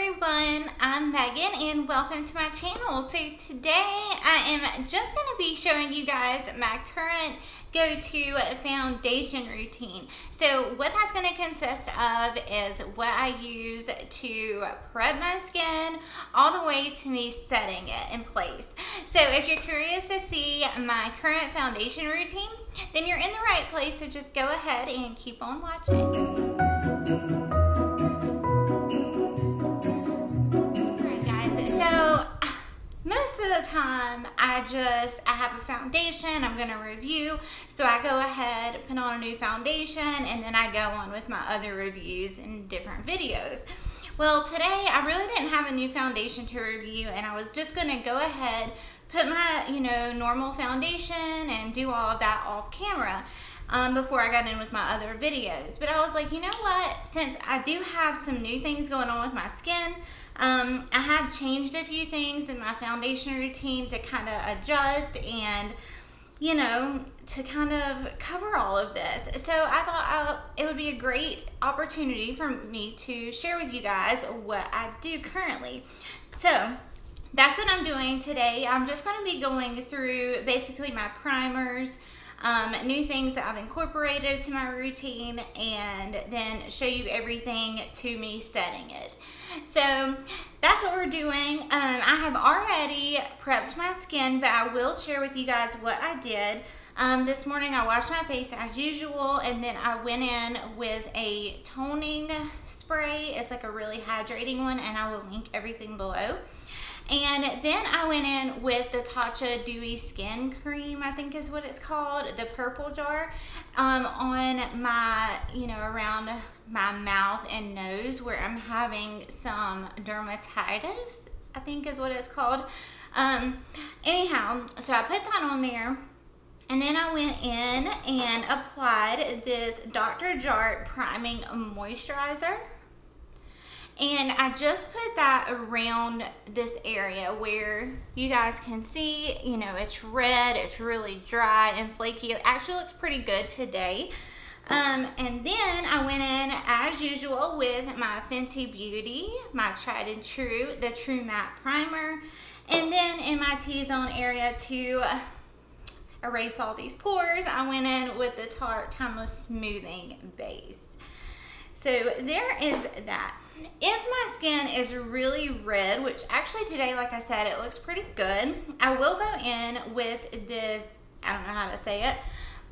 everyone, I'm Megan and welcome to my channel. So today I am just going to be showing you guys my current go-to foundation routine. So what that's going to consist of is what I use to prep my skin all the way to me setting it in place. So if you're curious to see my current foundation routine, then you're in the right place, so just go ahead and keep on watching. Most of the time, I have a foundation I'm going to review, so I go ahead, put on a new foundation, and then I go on with my other reviews and different videos. Well, today I really didn't have a new foundation to review, and I was just going to go ahead, put my, normal foundation and do all of that off camera before I got in with my other videos. But I was like, you know what, since I do have some new things going on with my skin, I have changed a few things in my foundation routine to kind of adjust and, to kind of cover all of this. So I thought it would be a great opportunity for me to share with you guys what I do currently. So that's what I'm doing today. I'm just going to be going through basically my primers, new things that I've incorporated to my routine, and then show you everything to me setting it. So that's what we're doing. I have already prepped my skin, but I will share with you guys what I did. This morning I washed my face as usual, and then I went in with a toning spray. It's like a really hydrating one, and I will link everything below. And then I went in with the Tatcha Dewy Skin Cream, I think is what it's called, the purple jar, on my, around my mouth and nose where I'm having some dermatitis, I think is what it's called. Anyhow, so I put that on there. And then I went in and applied this Dr. Jart Priming Moisturizer. And I just put that around this area where you guys can see, it's red, it's really dry and flaky. It actually looks pretty good today. And then I went in as usual with my Fenty Beauty, my tried and true, the True Matte Primer. And then in my T-zone area to erase all these pores, I went in with the Tarte Timeless Smoothing Base. So there is that. If my skin is really red, which actually today, like I said, it looks pretty good, I will go in with this, I don't know how to say it,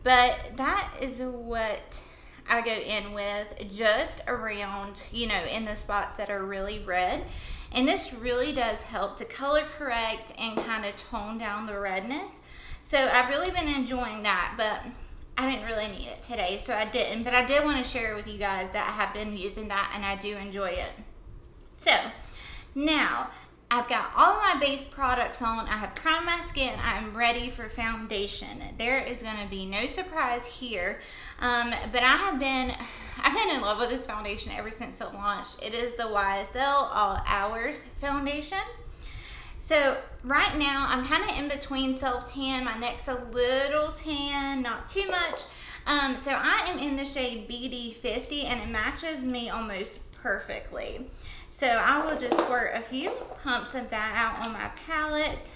but that is what I go in with, just around, in the spots that are really red. And this really does help to color correct and kind of tone down the redness. So I've really been enjoying that, but I didn't really need it today, so I didn't, but I did want to share with you guys that I have been using that and I do enjoy it. So now I've got all of my base products on. I have primed my skin. I'm ready for foundation. There is going to be no surprise here, but I've been in love with this foundation ever since it launched. It is the YSL All Hours foundation. So right now I'm kind of in between self-tan. My neck's a little tan, not too much. So I am in the shade BD50 and it matches me almost perfectly. So I will just squirt a few pumps of that out on my palette,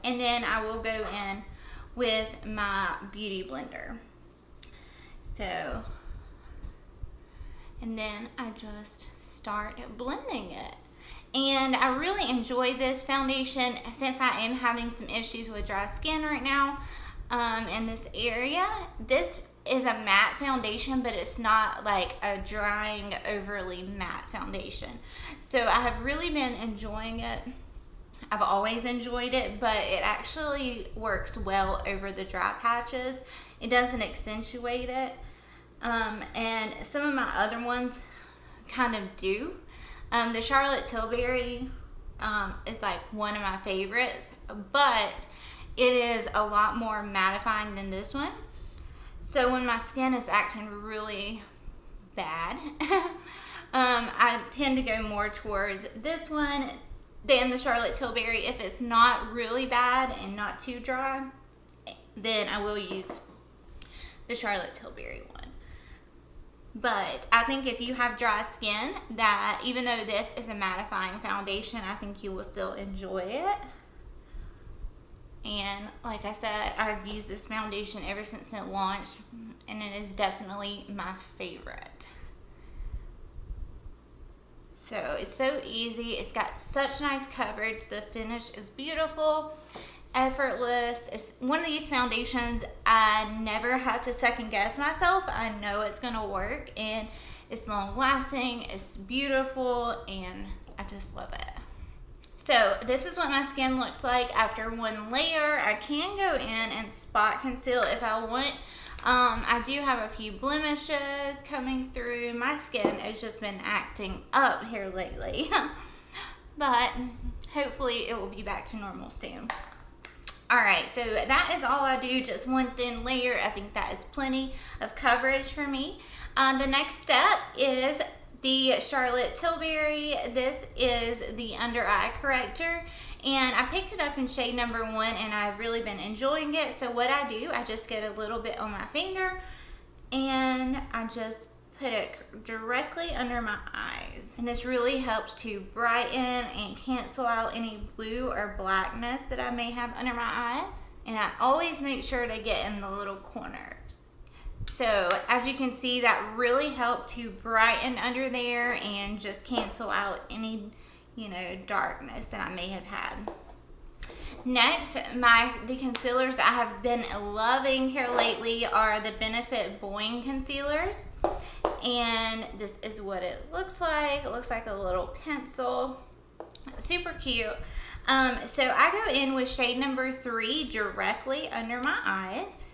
and then I will go in with my beauty blender. So, and then I just start blending it. And I really enjoy this foundation since I am having some issues with dry skin right now in this area. This is a matte foundation, but it's not like a drying, overly matte foundation. So I have really been enjoying it. I've always enjoyed it, but it actually works well over the dry patches. It doesn't accentuate it. And some of my other ones kind of do. The Charlotte Tilbury is like one of my favorites, but it is a lot more mattifying than this one. So when my skin is acting really bad, I tend to go more towards this one than the Charlotte Tilbury. If it's not really bad and not too dry, then I will use the Charlotte Tilbury one. But I think if you have dry skin, that even though this is a mattifying foundation, I think you will still enjoy it. And like I said, I've used this foundation ever since it launched, and it is definitely my favorite. So it's so easy. It's got such nice coverage. The finish is beautiful, effortless. It's one of these foundations I never have to second guess myself. I know it's gonna work, and it's long lasting, it's beautiful, and I just love it. So this is what my skin looks like after one layer. I can go in and spot conceal if I want. I do have a few blemishes coming through. My skin has just been acting up here lately. But hopefully it will be back to normal soon. Alright, so that is all I do, just one thin layer. I think that is plenty of coverage for me. The next step is the Charlotte Tilbury. This is the under eye corrector, and I picked it up in shade number 1, and I've really been enjoying it. So what I do, I just get a little bit on my finger, and I just put it directly under my eyes. And this really helps to brighten and cancel out any blue or blackness that I may have under my eyes. And I always make sure to get in the little corners. So as you can see, that really helped to brighten under there and just cancel out any, darkness that I may have had. Next, the concealers I have been loving here lately are the Benefit Boing concealers. And this is what it looks like. It looks like a little pencil. Super cute. So I go in with shade number 3 directly under my eyes.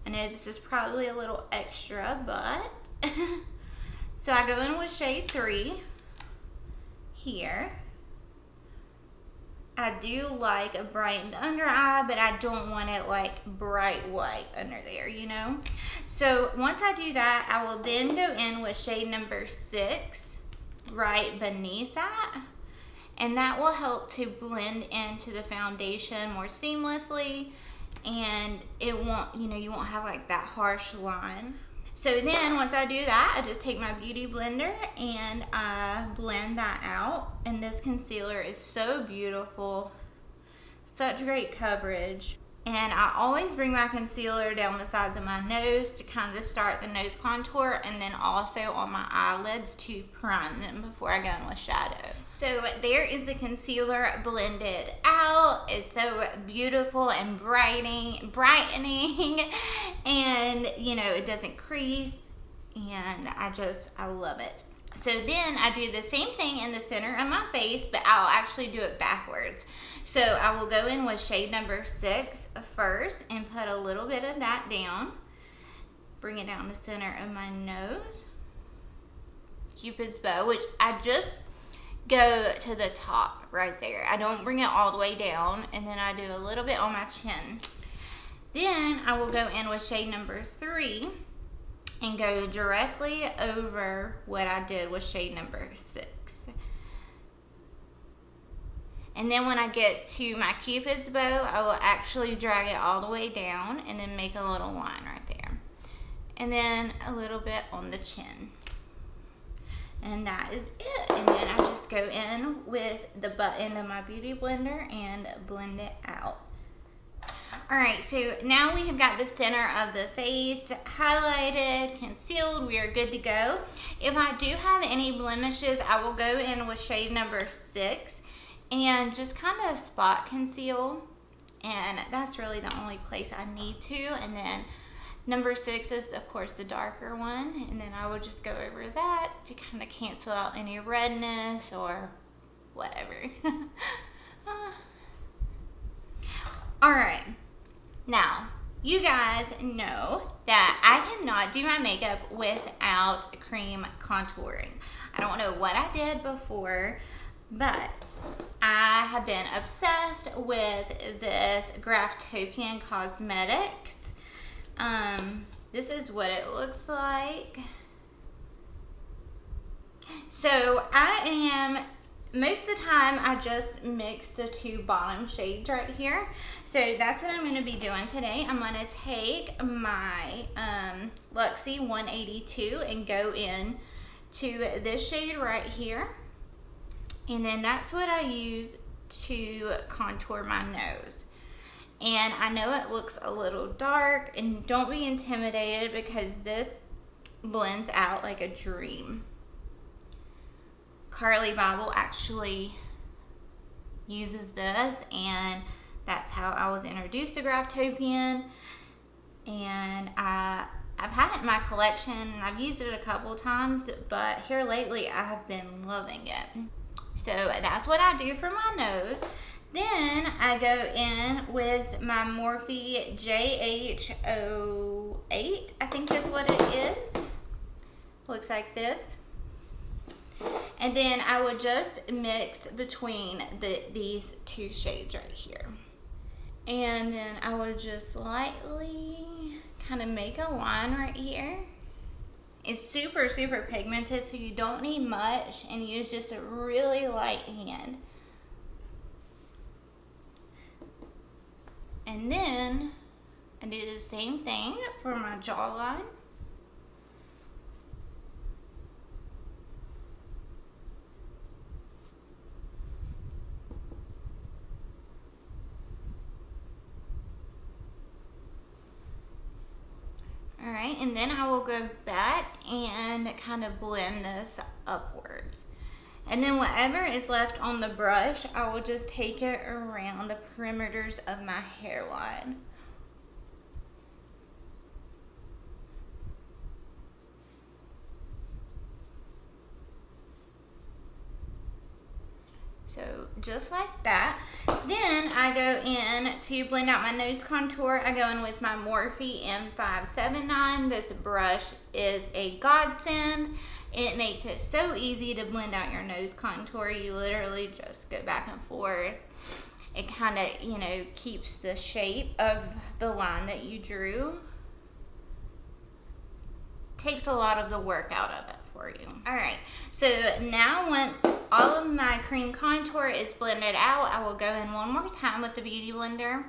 I know this is probably a little extra, but so I go in with shade 3 here. I do like a brightened under eye, but I don't want it like bright white under there, So once I do that, I will then go in with shade number 6 right beneath that. And that will help to blend into the foundation more seamlessly. And it won't, you won't have like that harsh line. So then once I do that, I just take my beauty blender and I blend that out. And this concealer is so beautiful, such great coverage. And I always bring my concealer down the sides of my nose to kind of start the nose contour, and then also on my eyelids to prime them before I go in with shadow. So there is the concealer blended out. It's so beautiful and brightening, and it doesn't crease, and I love it. So then I do the same thing in the center of my face, but I'll actually do it backwards. So I will go in with shade number 6 first and put a little bit of that down. Bring it down the center of my nose. Cupid's bow, which I just go to the top right there. I don't bring it all the way down, and then I do a little bit on my chin. Then I will go in with shade number 3 and go directly over what I did with shade number 6. And then when I get to my Cupid's bow, I will actually drag it all the way down and then make a little line right there. And then a little bit on the chin. And that is it. And then I just go in with the butt end of my beauty blender and blend it out. Alright, so now we have got the center of the face highlighted, concealed. We are good to go. If I do have any blemishes, I will go in with shade number 6 and just kind of spot conceal. And that's really the only place I need to. And then number 6 is, of course, the darker one. And then I will just go over that to kind of cancel out any redness or whatever. Alright. Now, you guys know that I cannot do my makeup without cream contouring. I don't know what I did before, but I have been obsessed with this Graftopian Cosmetics. This is what it looks like. So I am most of the time I just mix the two bottom shades right here. So that's what I'm going to be doing today. I'm going to take my Luxie 182 and go in to this shade right here. And then that's what I use to contour my nose. And I know it looks a little dark, and don't be intimidated because this blends out like a dream. Carly Bible actually uses this, and that's how I was introduced to Graftopian. And I've had it in my collection, and I've used it a couple times, but here lately I have been loving it. So that's what I do for my nose. Then I go in with my Morphe JH08, I think is what it is. Looks like this. And then I would just mix between these two shades right here. And then I would just lightly kind of make a line right here. It's super, super pigmented, so you don't need much, and use just a really light hand. And then I do the same thing for my jawline. Alright, and then I will go back and kind of blend this upwards. And then whatever is left on the brush, I will just take it around the perimeters of my hairline. So just like that. Then I go in to blend out my nose contour. I go in with my Morphe M579. This brush is a godsend. It makes it so easy to blend out your nose contour. You literally just go back and forth. It kind of, you know, keeps the shape of the line that you drew. Takes a lot of the work out of it for you. Alright, so now once all of my cream contour is blended out, I will go in one more time with the Beauty Blender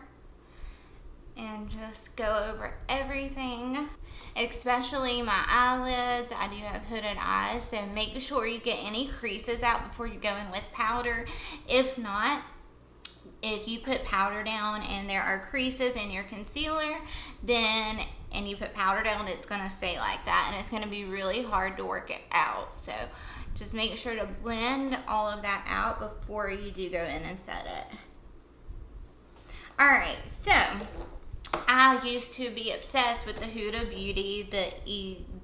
and just go over everything, especially my eyelids. I do have hooded eyes, so make sure you get any creases out before you go in with powder. If not, if you put powder down and there are creases in your concealer, then and you put powder down, it's gonna stay like that, and it's gonna be really hard to work it out. So just make sure to blend all of that out before you do go in and set it. Alright, so I used to be obsessed with the Huda Beauty, the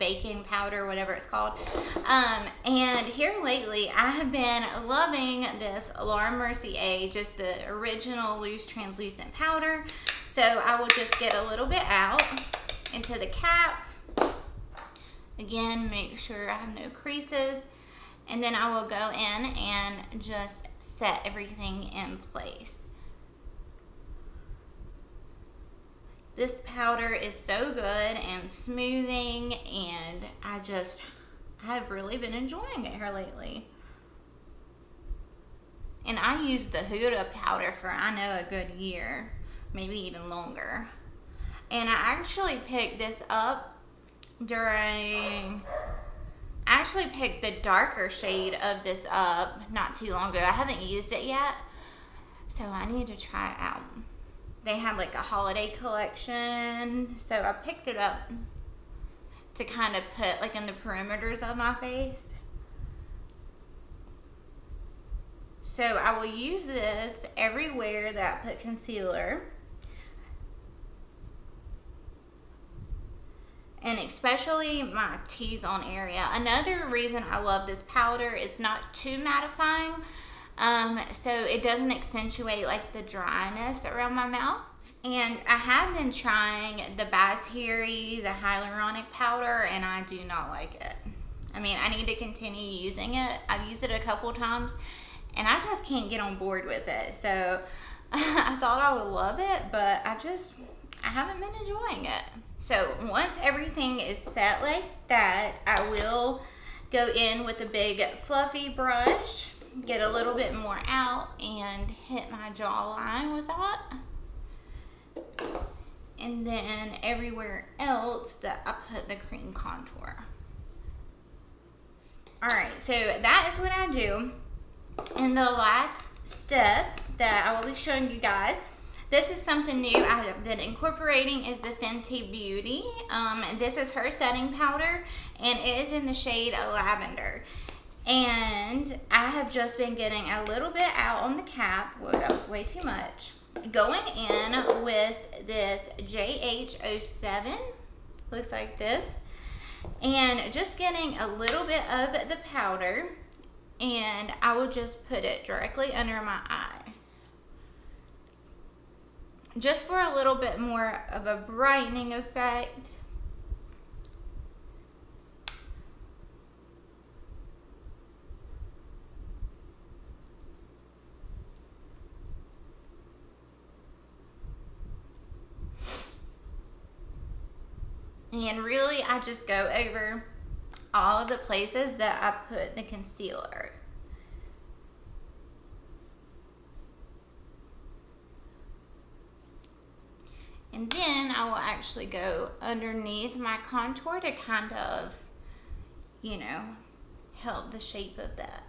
baking powder, whatever it's called. And here lately, I have been loving this Laura Mercier, just the original loose translucent powder. So I will just get a little bit out into the cap. Again, make sure I have no creases. And then I will go in and just set everything in place. This powder is so good and smoothing, and I have really been enjoying it here lately. And I used the Huda powder for, I know, a good year, maybe even longer. And I actually picked this up I actually picked the darker shade of this up not too long ago. I haven't used it yet, so I need to try it out. They had like a holiday collection, so I picked it up to kind of put like in the perimeters of my face. So I will use this everywhere that I put concealer. And especially my T-zone area. Another reason I love this powder, it's not too mattifying, so it doesn't accentuate like the dryness around my mouth. And I have been trying the By Terry, the hyaluronic powder, and I do not like it. I mean, I need to continue using it. I've used it a couple times, and I just can't get on board with it. So I thought I would love it, but I haven't been enjoying it. So once everything is set like that, I will go in with a big fluffy brush, get a little bit more out and hit my jawline with that. And then everywhere else that I put the cream contour. Alright, so that is what I do. And the last step that I will be showing you guys, this is something new I have been incorporating, is the Fenty Beauty. This is her setting powder, and it is in the shade Lavender. And I have just been getting a little bit out on the cap. Whoa, that was way too much. Going in with this JH07, looks like this, and just getting a little bit of the powder, and I will just put it directly under my eye, just for a little bit more of a brightening effect. And really, I just go over all of the places that I put the concealer. And then I will actually go underneath my contour to kind of, you know, help the shape of that.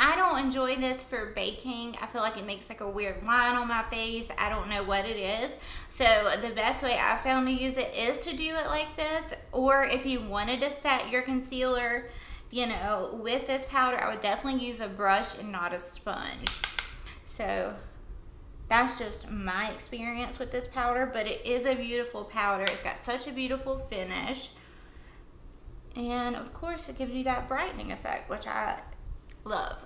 I don't enjoy this for baking. I feel like it makes like a weird line on my face. I don't know what it is. So the best way I found to use it is to do it like this. Or if you wanted to set your concealer, you know, with this powder, I would definitely use a brush and not a sponge. So that's just my experience with this powder, but it is a beautiful powder. It's got such a beautiful finish. And of course it gives you that brightening effect, which I love.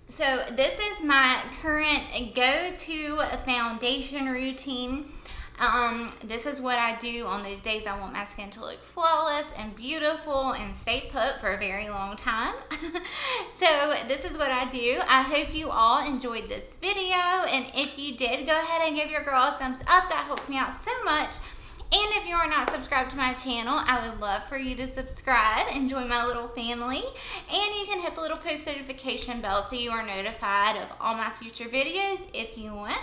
So this is my current go-to foundation routine. This is what I do on those days I want my skin to look flawless and beautiful and stay put for a very long time. So this is what I do. I hope you all enjoyed this video, and if you did, go ahead and give your girl a thumbs up. That helps me out so much. And if you are not subscribed to my channel, I would love for you to subscribe and join my little family. And you can hit the little post notification bell so you are notified of all my future videos if you want.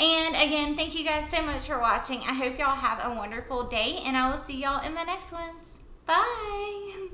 And again, thank you guys so much for watching. I hope y'all have a wonderful day, and I will see y'all in my next ones. Bye!